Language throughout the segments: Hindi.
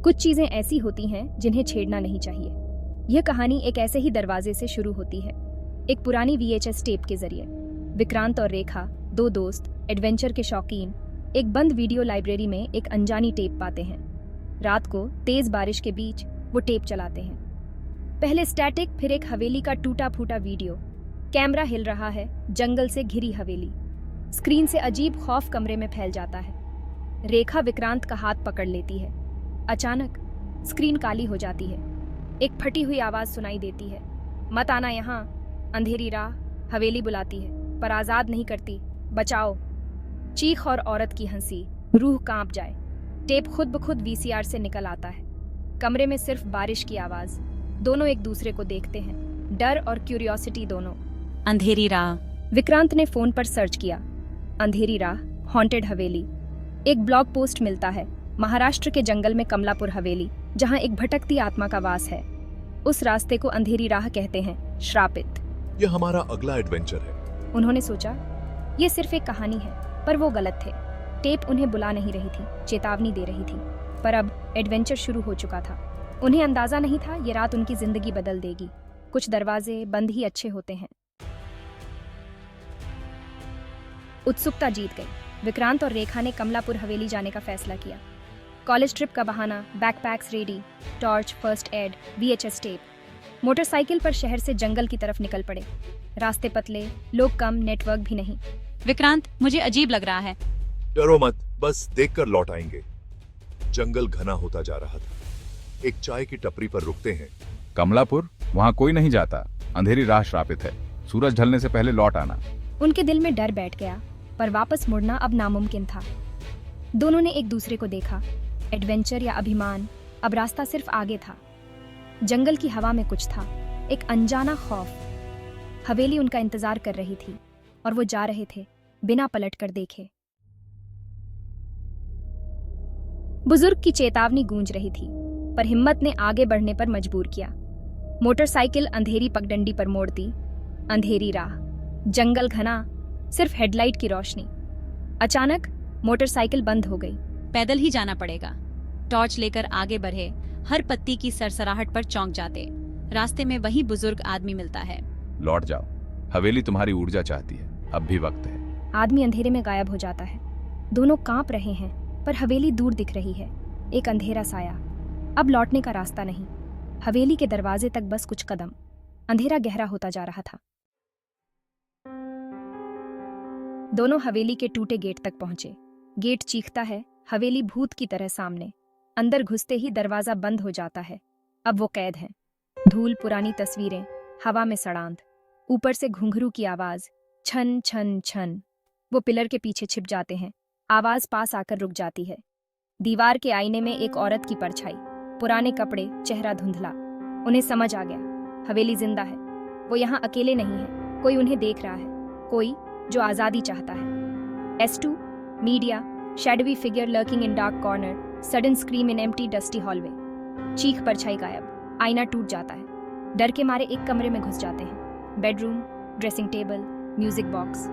कुछ चीजें ऐसी होती हैं जिन्हें छेड़ना नहीं चाहिए। यह कहानी एक ऐसे ही दरवाजे से शुरू होती है, एक पुरानी VHS टेप के जरिए। विक्रांत और रेखा, दो दोस्त, एडवेंचर के शौकीन, एक बंद वीडियो लाइब्रेरी में एक अनजानी टेप पाते हैं। रात को तेज बारिश के बीच वो टेप चलाते हैं। पहले स्टैटिक, फिर एक हवेली का टूटा फूटा वीडियो। कैमरा हिल रहा है, जंगल से घिरी हवेली। स्क्रीन से अजीब खौफ कमरे में फैल जाता है। रेखा विक्रांत का हाथ पकड़ लेती है। अचानक स्क्रीन काली हो जाती है। एक फटी हुई आवाज सुनाई देती है, मत आना यहाँ, अंधेरी राह। हवेली बुलाती है पर आजाद नहीं करती, बचाओ। चीख और औरत की हंसी, रूह कांप जाए। टेप खुद ब खुद VCR से निकल आता है। कमरे में सिर्फ बारिश की आवाज। दोनों एक दूसरे को देखते हैं, डर और क्यूरियोसिटी दोनों। अंधेरी राह। विक्रांत ने फोन पर सर्च किया, अंधेरी राह, हॉन्टेड हवेली। एक ब्लॉग पोस्ट मिलता है, महाराष्ट्र के जंगल में कमलापुर हवेली, जहां एक भटकती आत्मा का वास है। उस रास्ते को अंधेरी राह कहते हैं, श्रापित। यह हमारा अगला एडवेंचर है। उन्होंने सोचा, ये सिर्फ एक कहानी है, पर वो गलत थे। टेप उन्हें बुला नहीं रही थी, चेतावनी दे रही थी। पर अब एडवेंचर शुरू हो चुका था। उन्हें अंदाजा नहीं था ये रात उनकी जिंदगी बदल देगी। कुछ दरवाजे बंद ही अच्छे होते हैं। उत्सुकता जीत गई। विक्रांत और रेखा ने कमलापुर हवेली जाने का फैसला किया। कॉलेज ट्रिप का बहाना, backpacks ready, torch, first aid, VHS tape. Motorcycle पर शहर से जंगल की तरफ निकल पड़े। रास्ते पतले, लोग कम, नेटवर्क भी नहीं। विक्रांत, मुझे अजीब लग रहा है। डरो मत, बस देखकर लौट आएंगे। जंगल घना होता जा रहा था। एक चाय की टपरी पर रुकते हैं। कमलापुर? वहाँ कोई नहीं जाता। अंधेरी राह श्रापित है। सूरज ढलने से पहले लौट आना। उनके दिल में डर बैठ गया, पर वापस मुड़ना अब नामुमकिन था। दोनों ने एक दूसरे को देखा। एडवेंचर या अभिमान, अब रास्ता सिर्फ आगे था। जंगल की हवा में कुछ था, एक अनजाना खौफ। हवेली उनका इंतजार कर रही थी और वो जा रहे थे बिना पलट कर देखे। बुजुर्ग की चेतावनी गूंज रही थी, पर हिम्मत ने आगे बढ़ने पर मजबूर किया। मोटरसाइकिल अंधेरी पगडंडी पर मोड़ दी। अंधेरी राह, जंगल घना, सिर्फ हेडलाइट की रोशनी। अचानक मोटरसाइकिल बंद हो गई। पैदल ही जाना पड़ेगा। टॉर्च लेकर आगे बढ़े, हर पत्ती की सरसराहट पर चौंक जाते। रास्ते में वही बुजुर्ग आदमी मिलता है। लौट जाओ, हवेली तुम्हारी ऊर्जा चाहती है, अब भी वक्त है। आदमी अंधेरे में गायब हो जाता है। दोनों कांप रहे हैं, पर हवेली दूर दिख रही है, एक अंधेरा साया। अब लौटने का रास्ता नहीं। हवेली के दरवाजे तक बस कुछ कदम। अंधेरा गहरा होता जा रहा था। दोनों हवेली के टूटे गेट तक पहुंचे। गेट चीखता है, हवेली भूत की तरह सामने। अंदर घुसते ही दरवाजा बंद हो जाता है। अब वो कैद हैं। धूल, पुरानी तस्वीरें, हवा में सड़ांध। ऊपर से घुंघरू की आवाज, छन छन छन। वो पिलर के पीछे छिप जाते हैं। आवाज पास आकर रुक जाती है। दीवार के आईने में एक औरत की परछाई, पुराने कपड़े, चेहरा धुंधला। उन्हें समझ आ गया, हवेली जिंदा है। वो यहाँ अकेले नहीं है, कोई उन्हें देख रहा है, कोई जो आजादी चाहता है। S2 media, shadowy figure lurking in dark corner, sudden scream in empty dusty hallway. चीख, परछाई गायब, आईना टूट जाता है। डर के मारे एक कमरे में घुस जाते हैं। Bedroom, dressing table, music box.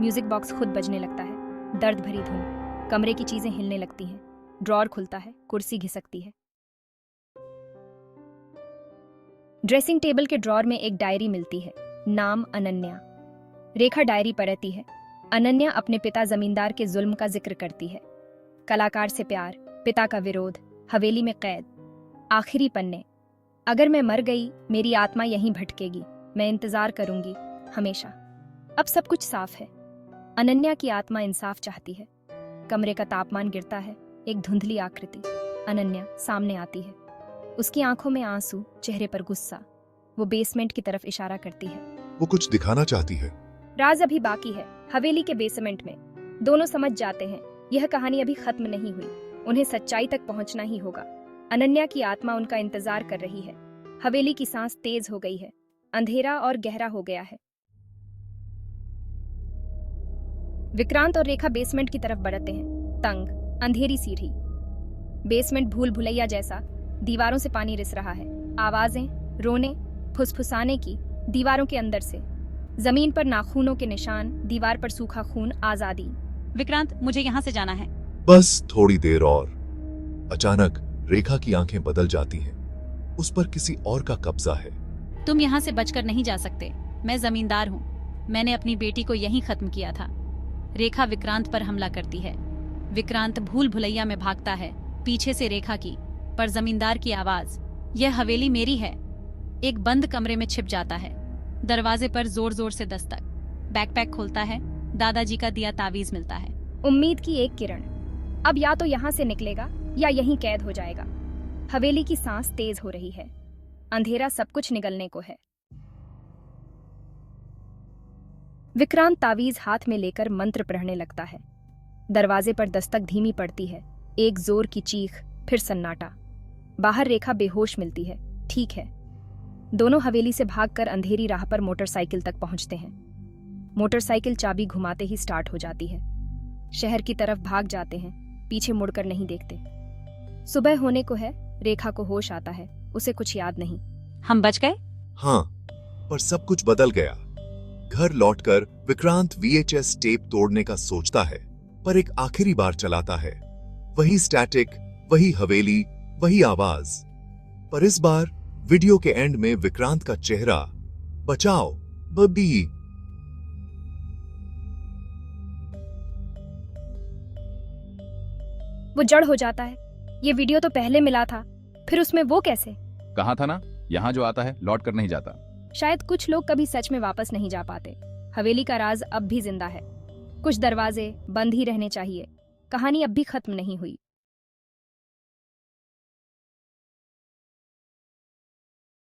Music box खुद बजने लगता है, दर्द भरी धुन। कमरे की चीजें हिलने लगती हैं। ड्रॉर खुलता है, कुर्सी घिसकती है। ड्रेसिंग टेबल के ड्रॉर में एक डायरी मिलती है, नाम अनन्या। रेखा डायरी पढ़ती है। अनन्या अपने पिता जमींदार के जुल्म का जिक्र करती है। कलाकार से प्यार, पिता का विरोध, हवेली में कैद। आखिरी पन्ने, अगर मैं मर गई, मेरी आत्मा यहीं भटकेगी, मैं इंतजार करूंगी हमेशा। अब सब कुछ साफ है। अनन्या की आत्मा इंसाफ चाहती है। कमरे का तापमान गिरता है। एक धुंधली आकृति, अनन्या, सामने आती है। उसकी आंखों में आंसू, चेहरे पर गुस्सा। वो बेसमेंट की तरफ इशारा करती है। वो कुछ दिखाना चाहती है। राज अभी बाकी है, हवेली के बेसमेंट में। दोनों समझ जाते हैं, यह कहानी अभी खत्म नहीं हुई। उन्हें सच्चाई तक पहुंचना ही होगा। अनन्या की आत्मा उनका इंतजार कर रही है। हवेली की सांस तेज हो गई है। अंधेरा और गहरा हो गया है। विक्रांत और रेखा बेसमेंट की तरफ बढ़ते हैं। तंग, अंधेरी सीढ़ी। बेसमेंट भूल भुलैया जैसा, दीवारों से पानी रिस रहा है। आवाजें, रोने, फुसफुसाने की, दीवारों के अंदर से। जमीन पर नाखूनों के निशान, दीवार पर सूखा खून, आजादी। विक्रांत, मुझे यहाँ से जाना है। बस थोड़ी देर और। अचानक रेखा की आंखें बदल जाती हैं। उस पर किसी और का कब्जा है। तुम यहाँ से बचकर नहीं जा सकते। मैं जमींदार हूँ। मैंने अपनी बेटी को यहीं खत्म किया था। रेखा विक्रांत पर हमला करती है। विक्रांत भूल भुलैया में भागता है, पीछे से रेखा की, पर जमींदार की आवाज, यह हवेली मेरी है, एक बंद कमरे में छिप जाता है। दरवाजे पर जोर जोर से दस्तक। बैकपैक खोलता है। दादाजी का दिया तावीज मिलता है। उम्मीद की एक किरण। अब या तो यहाँ से निकलेगा या यहीं कैद हो जाएगा। हवेली की सांस तेज हो रही है। अंधेरा सब कुछ निगलने को है। विक्रांत तावीज हाथ में लेकर मंत्र पढ़ने लगता है। दरवाजे पर दस्तक धीमी पड़ती है। एक जोर की चीख, फिर सन्नाटा। बाहर रेखा बेहोश मिलती है। ठीक है। दोनों हवेली से भागकर अंधेरी राह पर मोटरसाइकिल तक पहुंचते हैं। मोटरसाइकिल चाबी घुमाते ही स्टार्ट हो जाती है। शहर की तरफ भाग जाते हैं, पीछे मुड़कर नहीं देखते। सुबह होने को है। रेखा को होश आता है। उसे कुछ याद नहीं। हम बच गए? हाँ, पर सब कुछ बदल गया। घर लौटकर विक्रांत VHS टेप तोड़ने का सोचता है, पर एक आखिरी बार चलाता है। वही स्टैटिक, वही हवेली, वही आवाज। पर इस बार वीडियो के एंड में विक्रांत का चेहरा, बचाओ बब्बी। वो जड़ हो जाता है। ये वीडियो तो पहले मिला था, फिर उसमें वो कैसे? कहा था ना, यहाँ जो आता है लौट कर नहीं जाता। शायद कुछ लोग कभी सच में वापस नहीं जा पाते। हवेली का राज अब भी जिंदा है। कुछ दरवाजे बंद ही रहने चाहिए। कहानी अब भी खत्म नहीं हुई।